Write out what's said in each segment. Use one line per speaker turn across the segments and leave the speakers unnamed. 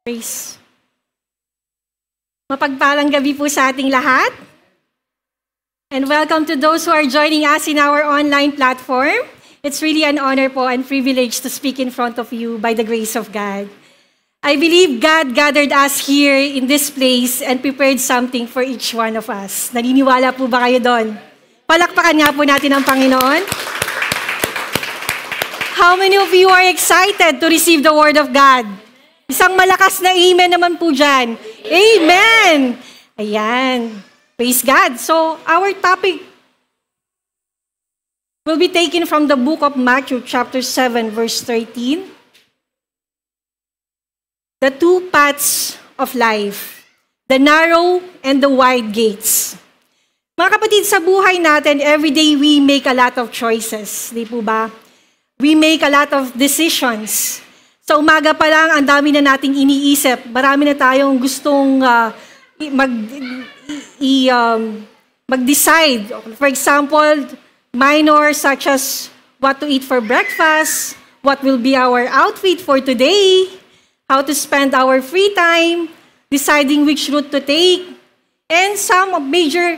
Praise. Mapagpalang gabi po sa ating lahat. And welcome to those who are joining us in our online platform. It's really an honor po and privilege to speak in front of you by the grace of God. I believe God gathered us here in this place and prepared something for each one of us. Naniniwala po ba kayo doon? Palakpakan nga po natin ang Panginoon. How many of you are excited to receive the Word of God? Isang malakas na amen naman po dyan. Amen! Ayan. Praise God. So, our topic will be taken from the book of Matthew, chapter 7, verse 13. The two paths of life, the narrow and the wide gates. Mga kapatid, sa buhay natin, every day we make a lot of choices. Di po ba? We make a lot of decisions. Sa umaga pa lang, ang dami na nating iniisip. Marami na tayong gustong mag-decide. For example, minor such as what to eat for breakfast, what will be our outfit for today, how to spend our free time, deciding which route to take, and some major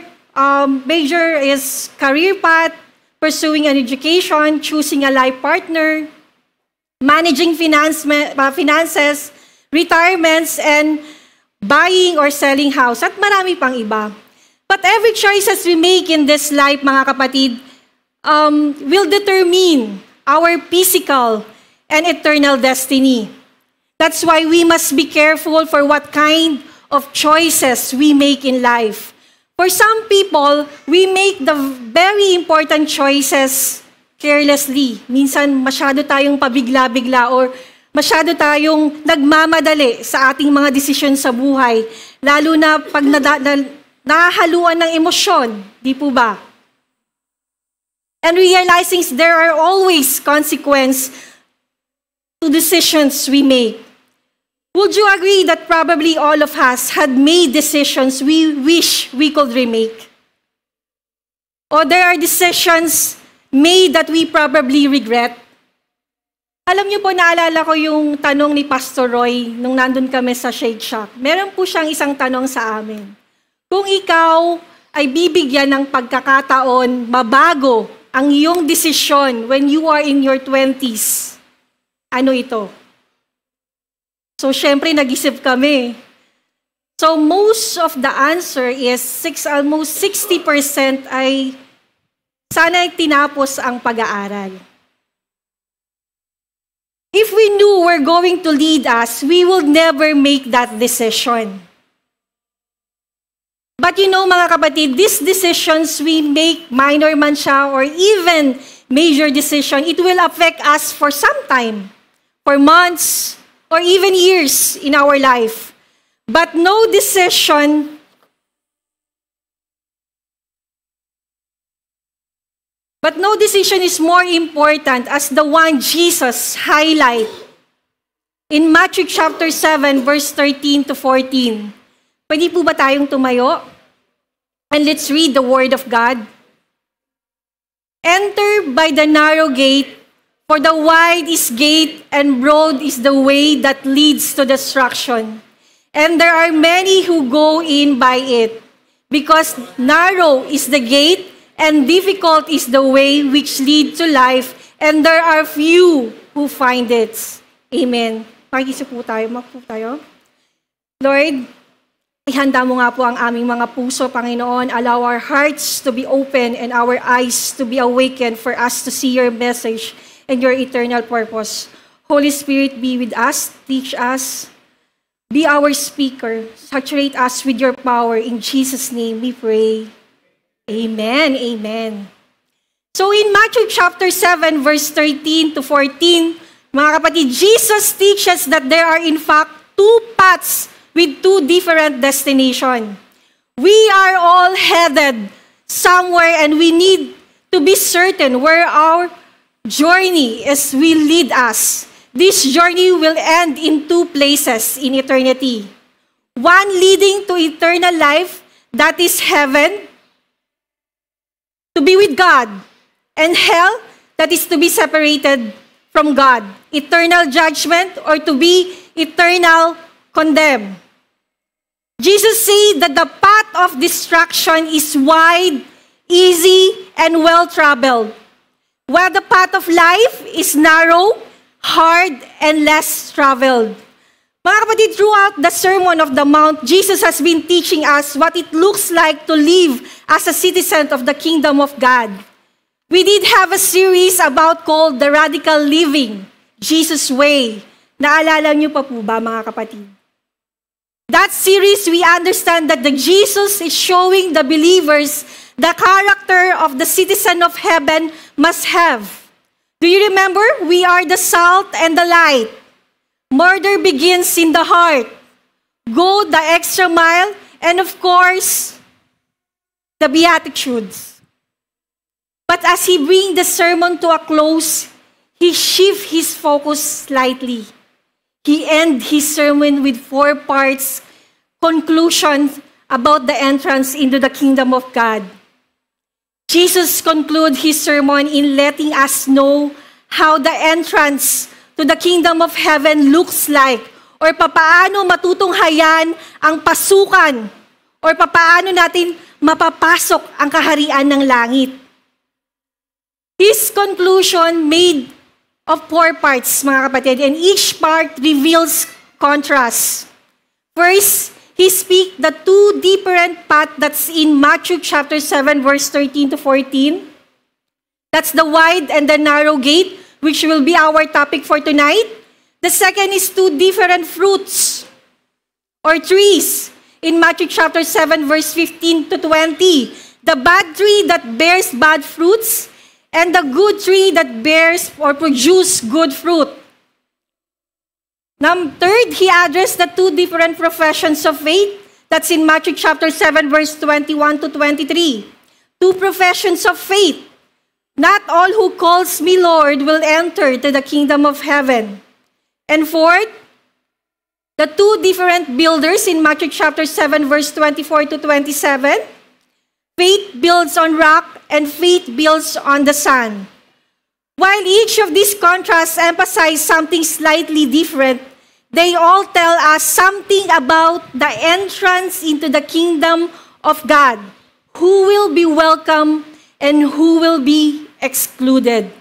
is career path, pursuing an education, choosing a life partner, managing finances, retirements, and buying or selling house, at marami pang iba. But every choices we make in this life, mga kapatid, will determine our physical and eternal destiny. That's why we must be careful for what kind of choices we make in life. For some people, we make the very important choices carelessly. Minsan, masyado tayong pabigla-bigla or masyado tayong nagmamadali sa ating mga desisyon sa buhay. Lalo na pag nahahaluan ng emosyon. Di po ba? And realizing there are always consequences to decisions we make. Would you agree that probably all of us had made decisions we wish we could remake? Or there are decisions made that we probably regret? Alam niyo po, naalala ko yung tanong ni Pastor Roy nung nandun kami sa Shake Shack. Meron po siyang isang tanong sa amin. Kung ikaw ay bibigyan ng pagkakataon, mabago ang iyong desisyon when you are in your 20s, ano ito? So, syempre, nag-isip kami. So, most of the answer is almost 60% ay sana tinapos ang pag-aaral. If we knew we're going to lead us, we would never make that decision. But you know, mga kapatid, these decisions we make, minor man siya or even major decision, it will affect us for some time, for months, or even years in our life. But no decision is more important as the one Jesus highlight in Matthew chapter 7, verse 13 to 14. Pwede po ba tayong tumayo? And let's read the Word of God. Enter by the narrow gate, for the wide is gate and broad is the way that leads to destruction. And there are many who go in by it, because narrow is the gate and difficult is the way which lead to life, and there are few who find it. Amen. Pakisip po tayo, magpo tayo. Lord, ihanda mo nga po ang aming mga puso, Panginoon. Allow our hearts to be open and our eyes to be awakened for us to see your message and your eternal purpose. Holy Spirit, be with us, teach us, be our speaker, saturate us with your power. In Jesus' name we pray. Amen, amen. So in Matthew chapter 7, verse 13 to 14, mga kapatid, Jesus teaches that there are in fact two paths with two different destinations. We are all headed somewhere and we need to be certain where our journey will lead us. This journey will end in two places in eternity. One leading to eternal life, that is heaven, to be with God, and hell, that is to be separated from God. Eternal judgment or to be eternal condemned. Jesus said that the path of destruction is wide, easy, and well-traveled, while the path of life is narrow, hard, and less traveled. Mga kapatid, throughout the Sermon of the Mount, Jesus has been teaching us what it looks like to live as a citizen of the kingdom of God. We did have a series called The Radical Living, Jesus' Way. Naalala niyo pa po ba, mga kapatid? That series, we understand that the Jesus is showing the believers the character of the citizen of heaven must have. Do you remember? We are the salt and the light. Murder begins in the heart. Go the extra mile, and of course, the Beatitudes. But as he brings the sermon to a close, he shifts his focus slightly. He ends his sermon with 4 parts, conclusions about the entrance into the kingdom of God. Jesus concludes his sermon in letting us know how the entrance to the kingdom of heaven looks like, or papaano matutunghayan ang pasukan, or papaano natin mapapasok ang kaharian ng langit. His conclusion made of 4 parts, mga kapatid, and each part reveals contrast. First, he speaks the 2 different paths that's in Matthew chapter 7, verse 13 to 14. That's the wide and the narrow gate, which will be our topic for tonight. The second is 2 different fruits or trees in Matthew chapter 7, verse 15 to 20. The bad tree that bears bad fruits, and the good tree that bears or produces good fruit. Third, he addressed the 2 different professions of faith. That's in Matthew chapter 7, verse 21 to 23. 2 professions of faith. Not all who calls me Lord will enter to the kingdom of heaven. And fourth, the 2 different builders in Matthew chapter 7, verse 24 to 27. Faith builds on rock, and faith builds on the sand. While each of these contrasts emphasize something slightly different, they all tell us something about the entrance into the kingdom of God, who will be welcome and who will be excluded.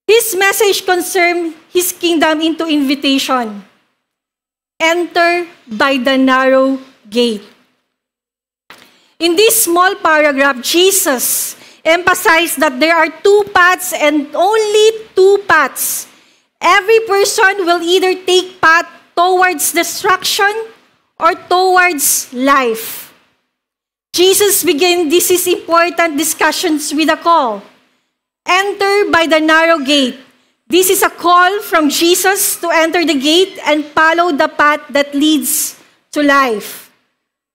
His message concerns his kingdom into invitation. Enter by the narrow gate. In this small paragraph, Jesus emphasized that there are 2 paths and only 2 paths. Every person will either take path towards destruction or towards life. Jesus began these important discussions with a call. Enter by the narrow gate. This is a call from Jesus to enter the gate and follow the path that leads to life.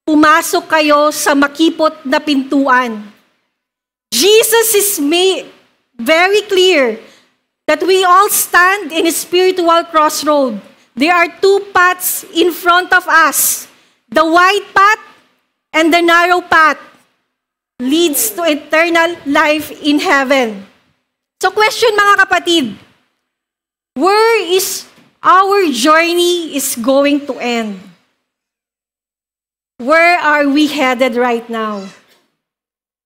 Pumasok kayo sa makipot na pintuan. Jesus is made very clear that we all stand in a spiritual crossroad. There are 2 paths in front of us. The wide path and the narrow path leads to eternal life in heaven. So question, mga kapatid, where is our journey is going to end? Where are we headed right now?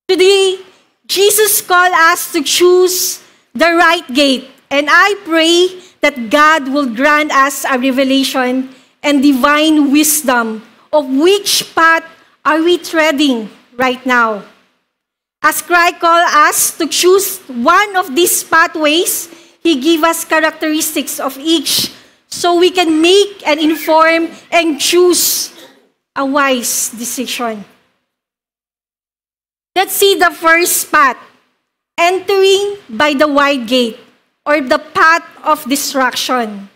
Today, Jesus called us to choose the right gate, and I pray that God will grant us a revelation and divine wisdom of which path are we treading right now. As Christ called us to choose one of these pathways, He gave us characteristics of each so we can make an informed and choose a wise decision. Let's see the first path, entering by the wide gate, or the path of destruction.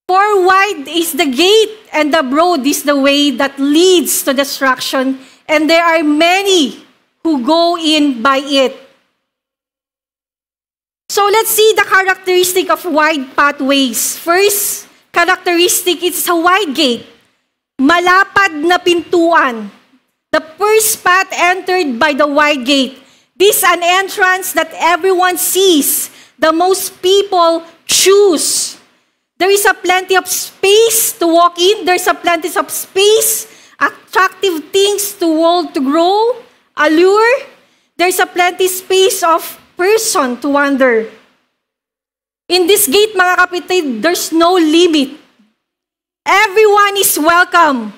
For wide is the gate, and the broad is the way that leads to destruction, and there are many who go in by it. So let's see the characteristic of wide pathways. First characteristic, it's a wide gate. Malapad na pintuan. The first path entered by the wide gate. This is an entrance that everyone sees. The most people choose. There is a plenty of space to walk in. There's a plenty of space, attractive things to hold, to grow, allure. There's a plenty space of person to wander. In this gate, mga kapatid, there's no limit. Everyone is welcome.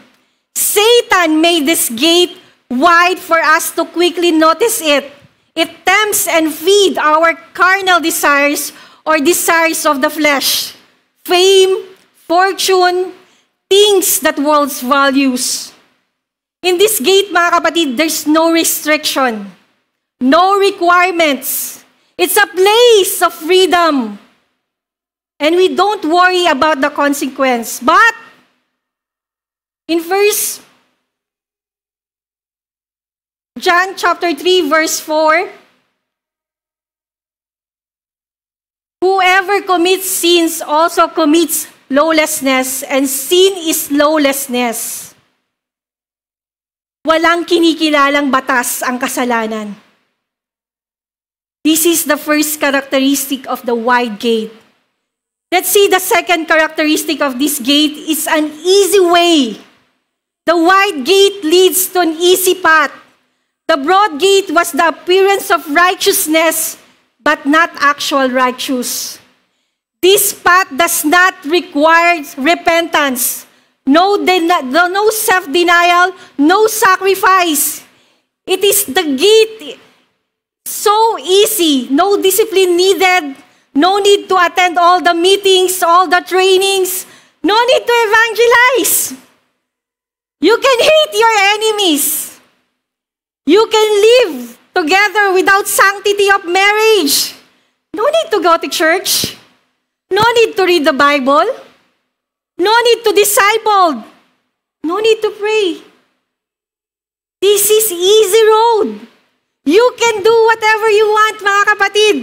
Satan made this gate wide for us to quickly notice it. It tempts and feeds our carnal desires or desires of the flesh. Fame, fortune, things that world values. In this gate, mga kapatid, there's no restriction, no requirements. It's a place of freedom. And we don't worry about the consequence. But, in John chapter 3, verse 4, whoever commits sins also commits lawlessness, and sin is lawlessness. Walang kinikilalang batas ang kasalanan. This is the first characteristic of the wide gate. Let's see the second characteristic of this gate is an easy way. The wide gate leads to an easy path. The broad gate was the appearance of righteousness, but not actual righteous. This path does not require repentance, no self-denial, no sacrifice. It is the gate so easy, no discipline needed, no need to attend all the meetings, all the trainings, no need to evangelize. You can hate your enemies. You can live together without sanctity of marriage. No need to go to church. No need to read the Bible. No need to disciple. No need to pray. This is easy road. You can do whatever you want, mga kapatid.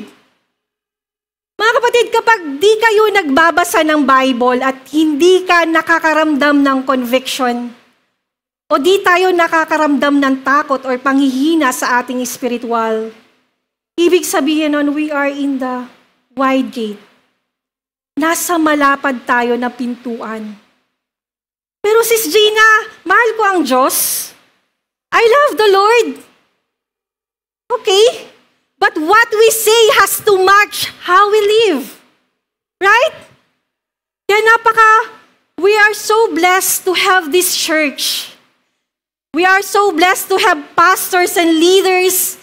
Mga kapatid, kapag di kayo nagbabasa ng Bible at hindi ka nakakaramdam ng conviction, o di tayo nakakaramdam ng takot or panghihina sa ating spiritual, ibig sabihin nun, we are in the wide gate. Nasa malapad tayo na pintuan. Pero Sis Gina, mahal ko ang Diyos. I love the Lord. Okay? But what we say has to match how we live. Right? Kaya we are so blessed to have this church. We are so blessed to have pastors and leaders,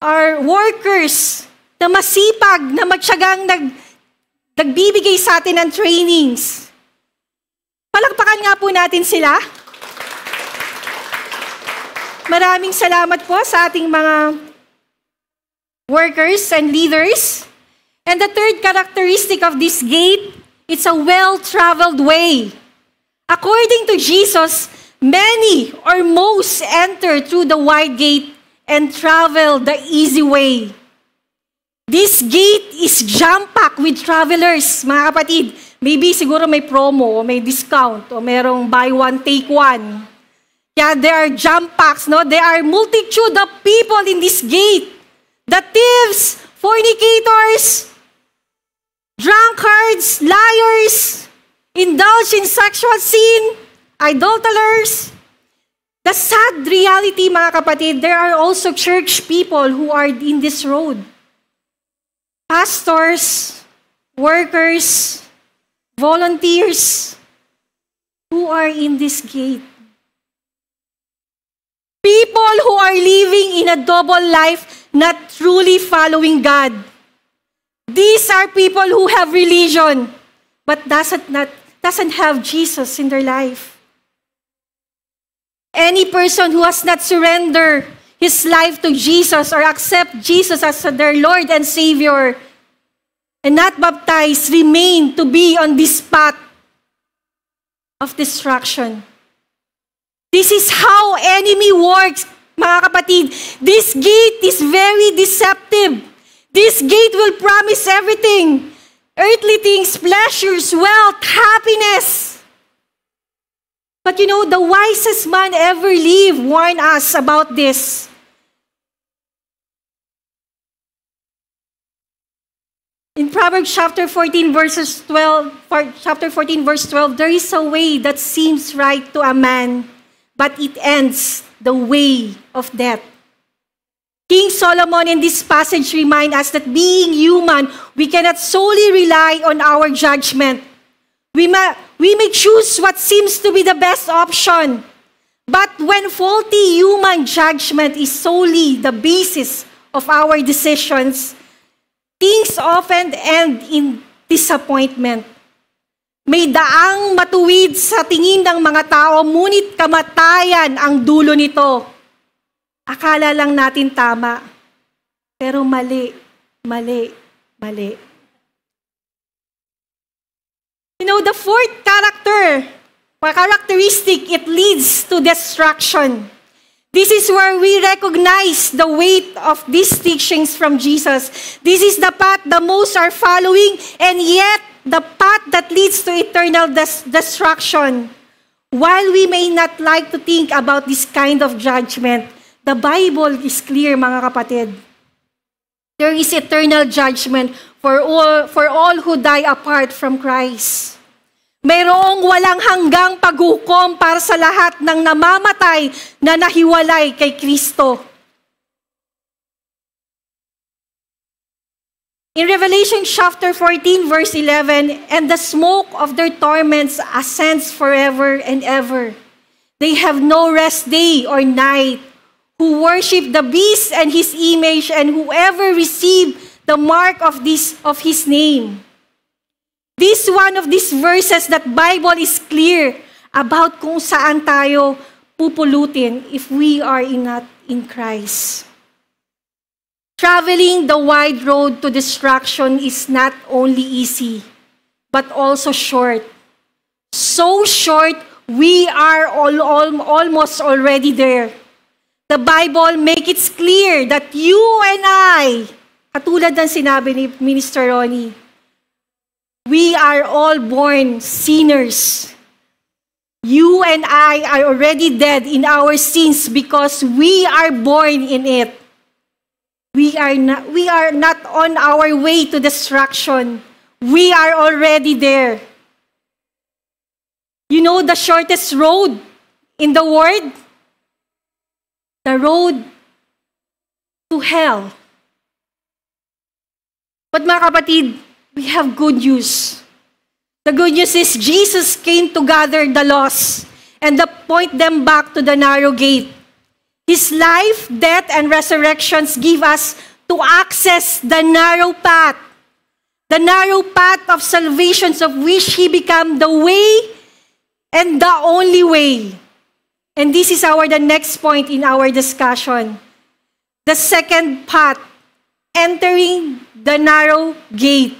our workers, na masipag, na matyagang nagbibigay sa atin ng trainings. Palakpakan nga po natin sila. Maraming salamat po sa ating mga workers and leaders. And the third characteristic of this gate, it's a well-traveled way. According to Jesus, many or most enter through the wide gate and travel the easy way. This gate is jam-packed with travelers, mga kapatid. Maybe siguro may promo, o may discount, o merong buy one, take one. Kaya there are jam-packs, no? There are multitude of people in this gate. The thieves, fornicators, drunkards, liars, indulge in sexual sin, idolaters. The sad reality, mga kapatid, there are also church people who are in this road. Pastors, workers, volunteers, who are in this gate. People who are living in a double life, not truly following God. These are people who have religion, but doesn't have Jesus in their life. Any person who has not surrendered his life to Jesus or accept Jesus as their Lord and Savior and not baptized remain to be on this path of destruction. This is how enemy works, mga kapatid. This gate is very deceptive. This gate will promise everything. Earthly things, pleasures, wealth, happiness. But you know, the wisest man ever lived warned us about this. In Proverbs chapter 14, chapter 14, verse 12, there is a way that seems right to a man, but it ends the way of death. King Solomon in this passage reminds us that being human, we cannot solely rely on our judgment. We may choose what seems to be the best option. But when faulty human judgment is solely the basis of our decisions, things often end in disappointment. May daang matuwid sa tingin ng mga tao, ngunit kamatayan ang dulo nito. Akala lang natin tama, pero mali. You know, the fourth characteristic, it leads to destruction. This is where we recognize the weight of these teachings from Jesus. This is the path the most are following, and yet the path that leads to eternal destruction. While we may not like to think about this kind of judgment, the Bible is clear, mga kapatid. There is eternal judgment for all who die apart from Christ. Mayroong walang hanggang paghukom para sa lahat ng namamatay na nahiwalay kay Kristo. In Revelation chapter 14, verse 11, and the smoke of their torments ascends forever and ever. They have no rest day or night, who worship the beast and his image, and whoever receive the mark of his name. This one of these verses that Bible is clear about kung saan tayo pupulutin if we are not in Christ. Traveling the wide road to destruction is not only easy, but also short. So short, we are almost already there. The Bible makes it clear that you and I, katulad ng sinabi ni Minister Ronnie, we are all born sinners. You and I are already dead in our sins because we are born in it. We are not on our way to destruction. We are already there. You know the shortest road in the world? The road to hell. But mga kapatid, we have good news. The good news is Jesus came to gather the lost and to point them back to the narrow gate. His life, death, and resurrections give us to access the narrow path of salvation, of which He became the way and the only way. And this is the next point in our discussion. The second path, entering the narrow gate,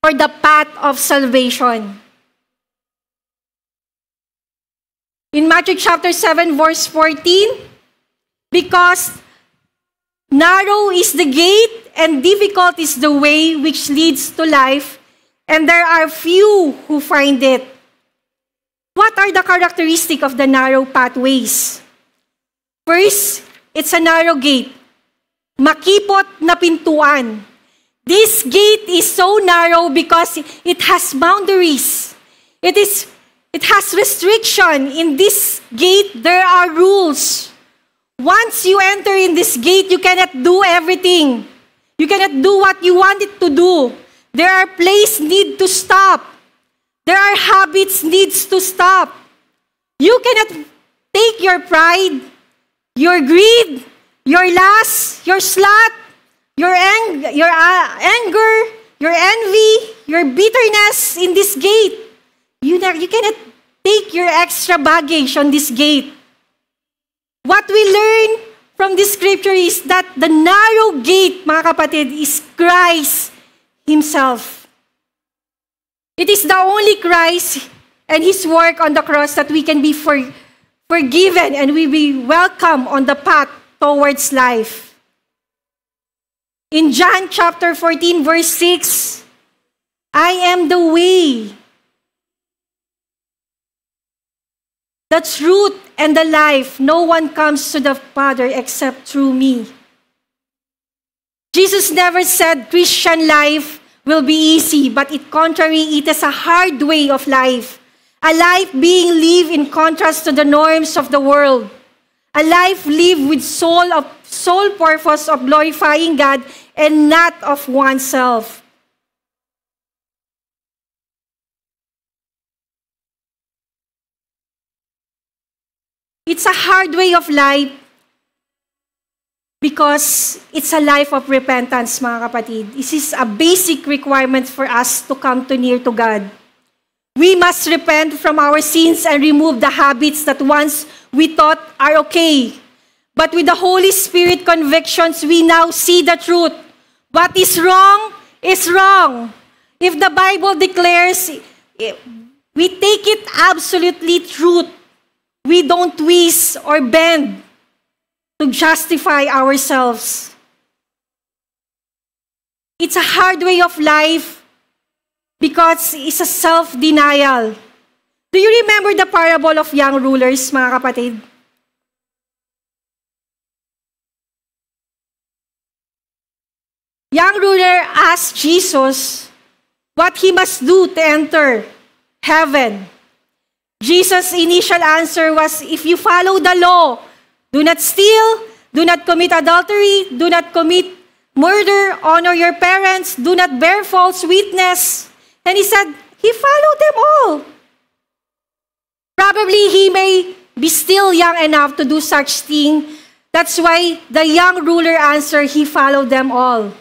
or the path of salvation. In Matthew chapter 7, verse 14, because narrow is the gate and difficult is the way which leads to life, and there are few who find it. What are the characteristics of the narrow pathways? First, it's a narrow gate. Makipot na pintuan. This gate is so narrow because it has boundaries. It has restriction. In this gate, there are rules. Once you enter in this gate, you cannot do everything. You cannot do what you wanted to do. There are places need to stop. There are habits needs to stop. You cannot take your pride, your greed, your lust, your sloth, your anger, your envy, your bitterness in this gate. You cannot take your extra baggage on this gate. What we learn from this scripture is that the narrow gate, mga kapatid, is Christ Himself. It is the only Christ and His work on the cross that we can be forgiven and we be welcome on the path towards life. In John chapter 14, verse 6, I am the way, the truth, and the life. No one comes to the Father except through me. Jesus never said Christian life will be easy, but it is a hard way of life. A life being lived in contrast to the norms of the world. A life lived with sole purpose of glorifying God and not of oneself. It's a hard way of life because it's a life of repentance, mga kapatid. This is a basic requirement for us to come near to God. We must repent from our sins and remove the habits that once we thought are okay. But with the Holy Spirit convictions, we now see the truth. What is wrong is wrong. If the Bible declares, we take it absolutely truth. We don't twist or bend to justify ourselves. It's a hard way of life because it's a self-denial. Do you remember the parable of young rulers, mga kapatid? Young ruler asked Jesus what he must do to enter heaven. Jesus' initial answer was, if you follow the law, do not steal, do not commit adultery, do not commit murder, honor your parents, do not bear false witness. And he said, he followed them all. Probably he may be still young enough to do such thing. That's why the young ruler answered, he followed them all.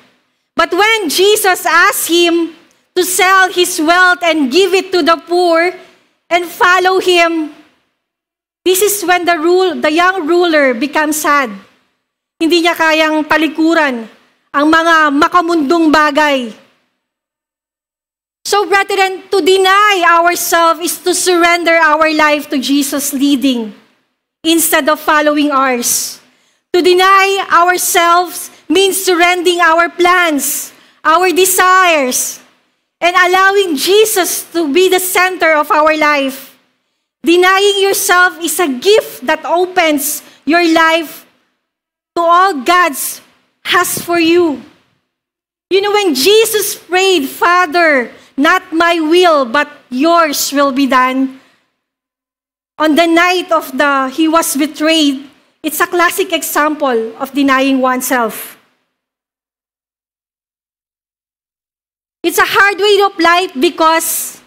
But when Jesus asked him to sell his wealth and give it to the poor and follow him, this is when the young ruler becomes sad. Hindi niya kayang talikuran ang mga makamundong bagay. So brethren, to deny ourselves is to surrender our life to Jesus' leading instead of following ours. To deny ourselves means surrendering our plans, our desires, and allowing Jesus to be the center of our life. Denying yourself is a gift that opens your life to all God's has for you. You know, when Jesus prayed, Father, not my will, but yours will be done. On the night he was betrayed, it's a classic example of denying oneself. It's a hard way of life because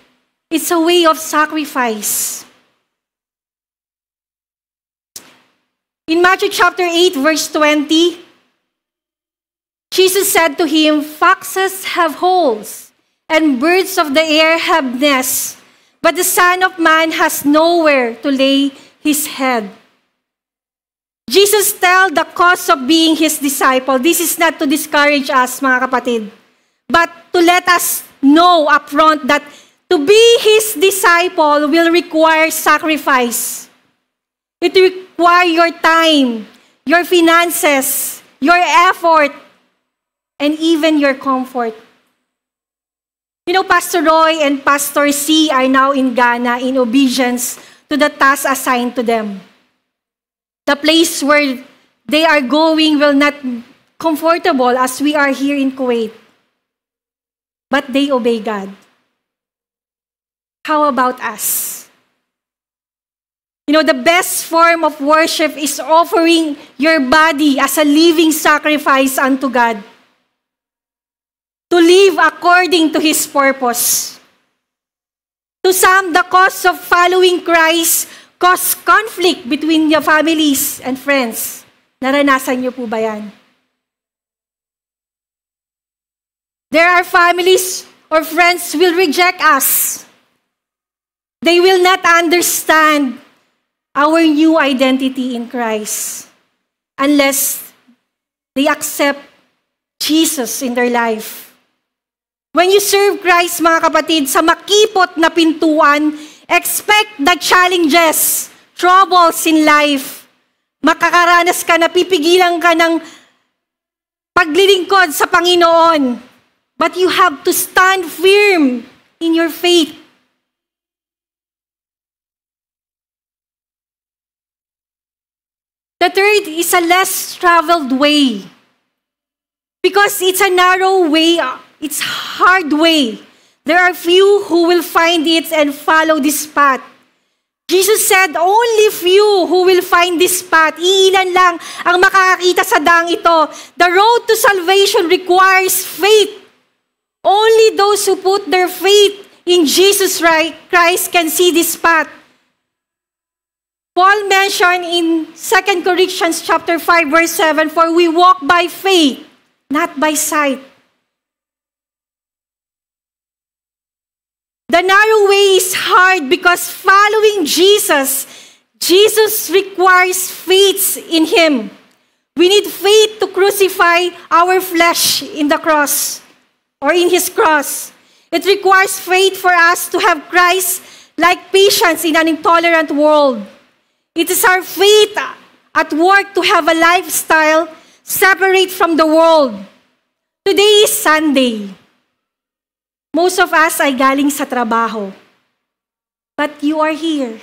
it's a way of sacrifice. In Matthew chapter 8, verse 20, Jesus said to him, foxes have holes, and birds of the air have nests, but the Son of Man has nowhere to lay his head. Jesus tells the cause of being his disciple. This is not to discourage us, mga kapatid, but to let us know upfront that to be his disciple will require sacrifice. It requires your time, your finances, your effort, and even your comfort. You know, Pastor Roy and Pastor C are now in Ghana in obedience to the task assigned to them. The place where they are going will not be comfortable as we are here in Kuwait. But they obey God. How about us? You know, the best form of worship is offering your body as a living sacrifice unto God. To live according to His purpose. To some, the cost of following Christ cause conflict between your families and friends. Naranasan niyo po ba yan? There are families or friends who will reject us. They will not understand our new identity in Christ unless they accept Jesus in their life. When you serve Christ, mga kapatid, sa makipot na pintuan, expect the challenges, troubles in life. Makakaranas ka na pipigilan ka ng paglilingkod sa Panginoon. But you have to stand firm in your faith. The third is a less traveled way. Because it's a narrow way It's hard way. There are few who will find it and follow this path. Jesus said, only few who will find this path. Iilan lang ang makakakita sa daang ito. The road to salvation requires faith. Only those who put their faith in Jesus Christ can see this path. Paul mentioned in 2 Corinthians chapter 5 verse 7, for we walk by faith, not by sight. The narrow way is hard because following Jesus requires faith in Him. We need faith to crucify our flesh in the cross or in His cross. It requires faith for us to have Christ-like patience in an intolerant world. It is our faith at work to have a lifestyle separate from the world. Today is Sunday. Most of us ay galing sa trabaho. But you are here.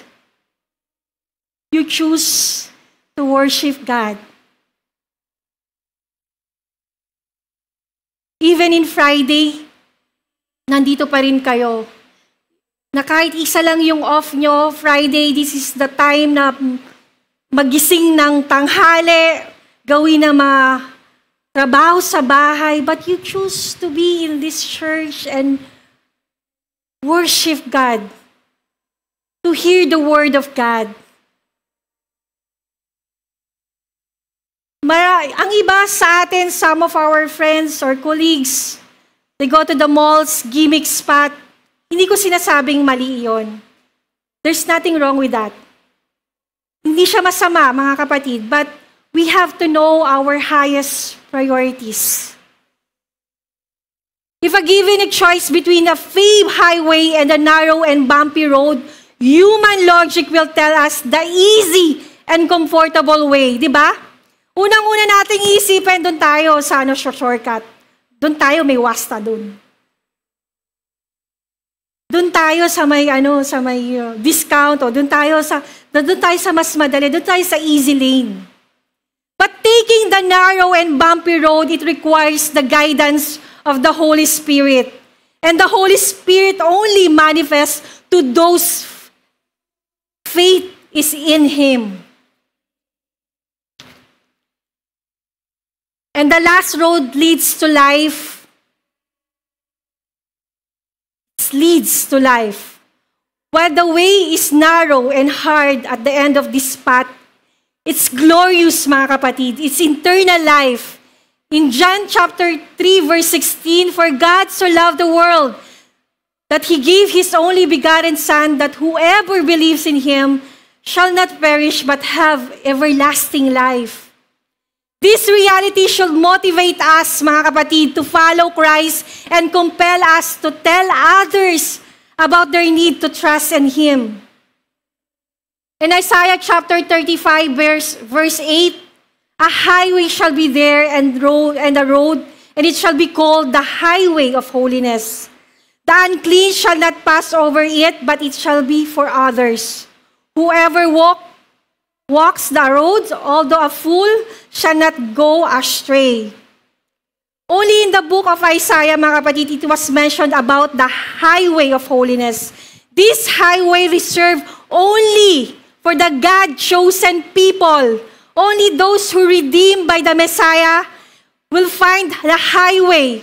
You choose to worship God. Even in Friday, nandito pa rin kayo. Na kahit isa lang yung off nyo, Friday, this is the time na magising ng tanghali, gawin na trabaho sa bahay, but you choose to be in this church and worship God, to hear the Word of God. Ang iba sa atin, some of our friends or colleagues, they go to the malls, gimmick spot. Hindi ko sinasabing mali yun. There's nothing wrong with that. Hindi siya masama, mga kapatid, but we have to know our highest priorities. If given a choice between a paved highway and a narrow and bumpy road, human logic will tell us the easy and comfortable way. Di ba? Unang-una nating iisipin, doon tayo sa shortcut. Doon tayo, may wasta doon. Doon tayo sa may discount, o doon tayo sa mas madali, doon tayo sa easy lane. But taking the narrow and bumpy road, it requires the guidance of the Holy Spirit. And the Holy Spirit only manifests to those faith is in Him. And the last road leads to life. Leads to life. While the way is narrow and hard at the end of this path, it's glorious, mga kapatid. It's eternal life. In John chapter 3, verse 16, for God so loved the world that He gave His only begotten Son, that whoever believes in Him shall not perish but have everlasting life. This reality should motivate us, mga kapatid, to follow Christ and compel us to tell others about their need to trust in Him. In Isaiah chapter 35, verse 8, a highway shall be there and a road, and it shall be called the highway of holiness. The unclean shall not pass over it, but it shall be for others. Whoever walks the road, although a fool, shall not go astray. Only in the book of Isaiah, mga kapatid, it was mentioned about the highway of holiness. This highway reserved only for the God-chosen people. Only those who redeemed by the Messiah will find the highway.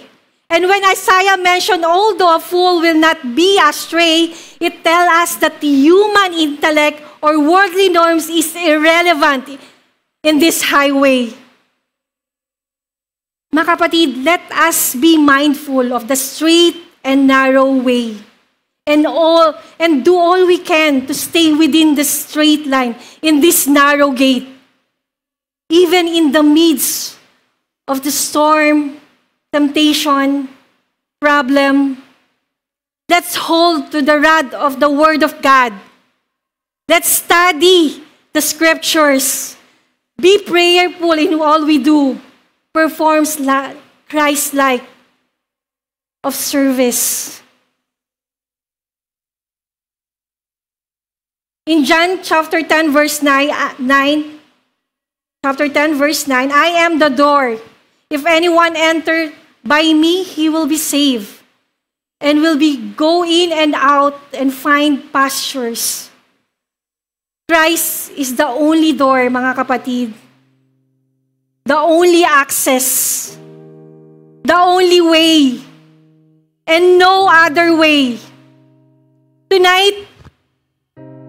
And when Isaiah mentioned, although a fool will not be astray, it tells us that the human intellect or worldly norms is irrelevant in this highway. Mga kapatid, let us be mindful of the straight and narrow way and do all we can to stay within the straight line in this narrow gate. Even in the midst of the storm, temptation, problem, let's hold to the rod of the Word of God. Let's study the Scriptures. Be prayerful in all we do. Performs Christ-like of service. In John chapter 10, verse 9, chapter 10, verse 9, I am the door. If anyone enter by me he will be saved, and will be go in and out and find pastures. Christ is the only door, mga kapatid. The only access. The only way. And no other way. Tonight,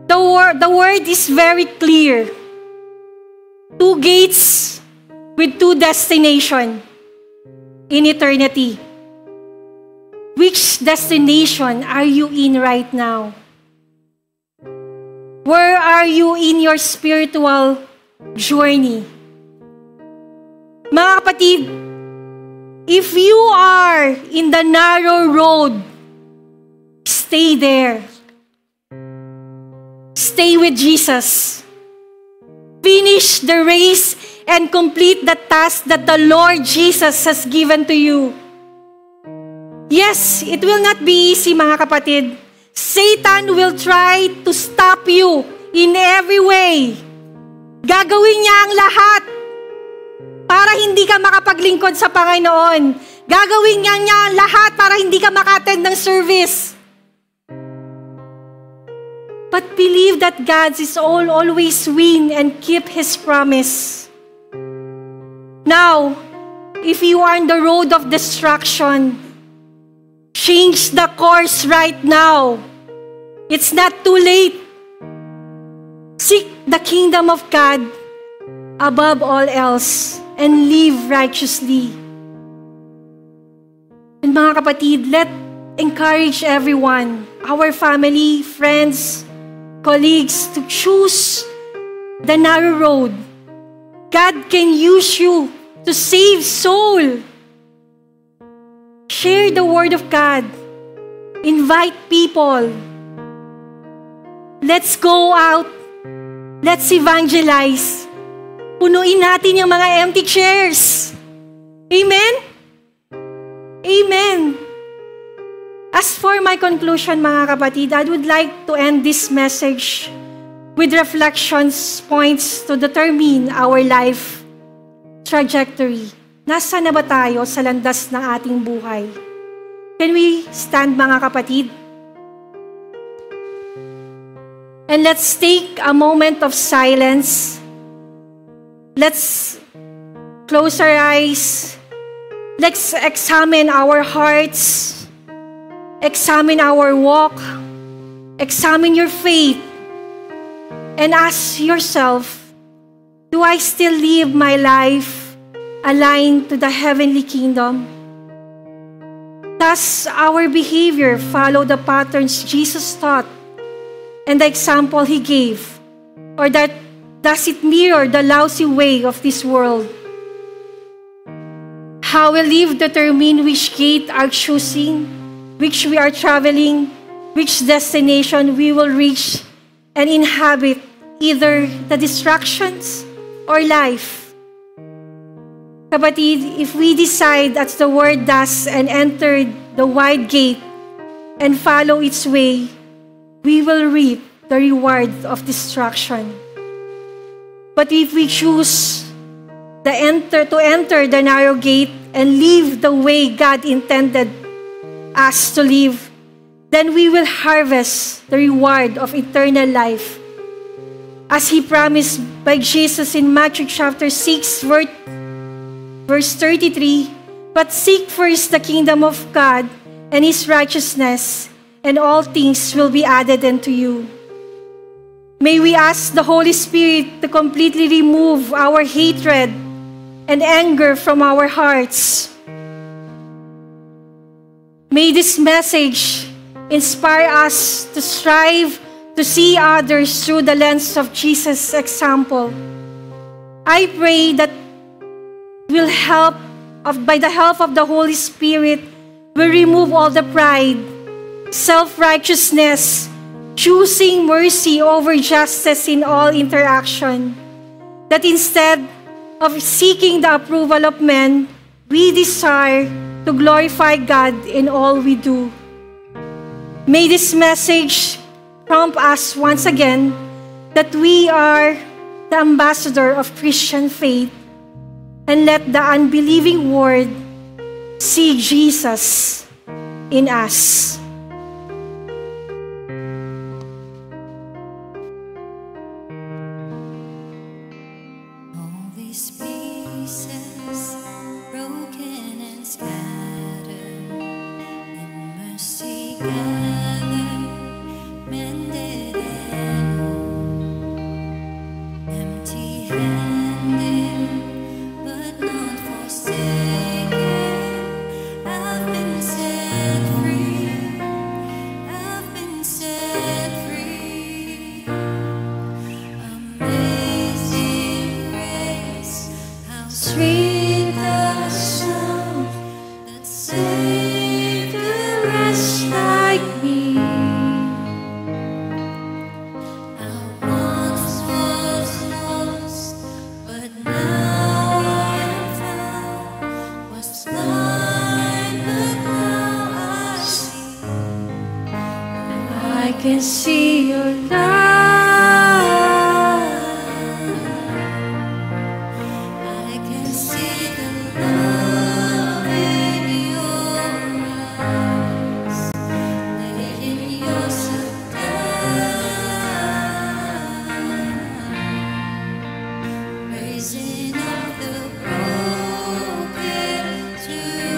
the word is very clear. 2 gates with 2 destinations in eternity. Which destination are you in right now? Where are you in your spiritual journey? Mga kapatid, if you are in the narrow road, stay there. Stay with Jesus. Finish the race and complete the task that the Lord Jesus has given to you. Yes, it will not be easy, mga kapatid. Satan will try to stop you in every way. Gagawin niya ang lahat para hindi ka makapaglingkod sa Panginoon. Gagawin niya ang lahat para hindi ka maka-attend ng service. But believe that God is always win and keep His promise. Now, if you are on the road of destruction, change the course right now. It's not too late. Seek the kingdom of God above all else and live righteously. And mga kapatid, let encourage everyone, our family, friends, colleagues, to choose the narrow road. God can use you to save soul. Share the word of God. Invite people. Let's go out. Let's evangelize. Punuin natin yung mga empty chairs. Amen? Amen. As for my conclusion, mga kapatid, I would like to end this message with reflections, points to determine our life trajectory. Nasaan na ba tayo sa landas ng ating buhay? Can we stand, mga kapatid? And let's take a moment of silence. Let's close our eyes. Let's examine our hearts. Examine our walk. Examine your faith. And ask yourself, do I still live my life aligned to the heavenly kingdom? Does our behavior follow the patterns Jesus taught and the example He gave? Or does it mirror the lousy way of this world? How we live determine which gate are choosing, which we are traveling, which destination we will reach and inhabit, either the distractions or life. Kapatid, if we decide as the word does and enter the wide gate and follow its way, we will reap the reward of destruction. But if we choose to enter the narrow gate and live the way God intended us to live, then we will harvest the reward of eternal life. As He promised by Jesus in Matthew chapter 6, verse 33, but seek first the kingdom of God and His righteousness, and all things will be added unto you. May we ask the Holy Spirit to completely remove our hatred and anger from our hearts. May this message inspire us to strive to see others through the lens of Jesus' example. I pray that by the help of the Holy Spirit, we'll remove all the pride, self-righteousness, choosing mercy over justice in all interaction. That instead of seeking the approval of men, we desire to glorify God in all we do. May this message prompt us once again that we are the ambassador of Christian faith, and let the unbelieving world see Jesus in us.
I can see your love. I can see the love in your eyes, laying yourself down, raising up the broken to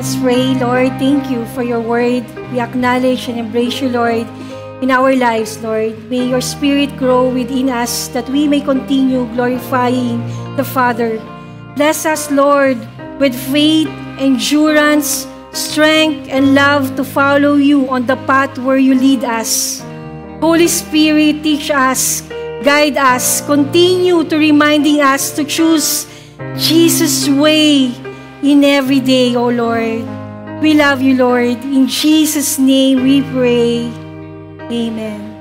Let's pray. Lord, thank you for your word. We acknowledge and embrace you, Lord, in our lives, Lord. May your spirit grow within us that we may continue glorifying the Father. Bless us, Lord, with faith, endurance, strength, and love to follow you on the path where you lead us. Holy Spirit, teach us, guide us, continue to reminding us to choose Jesus' way in every day, O Lord. We love you, Lord. In Jesus' name we pray. Amen.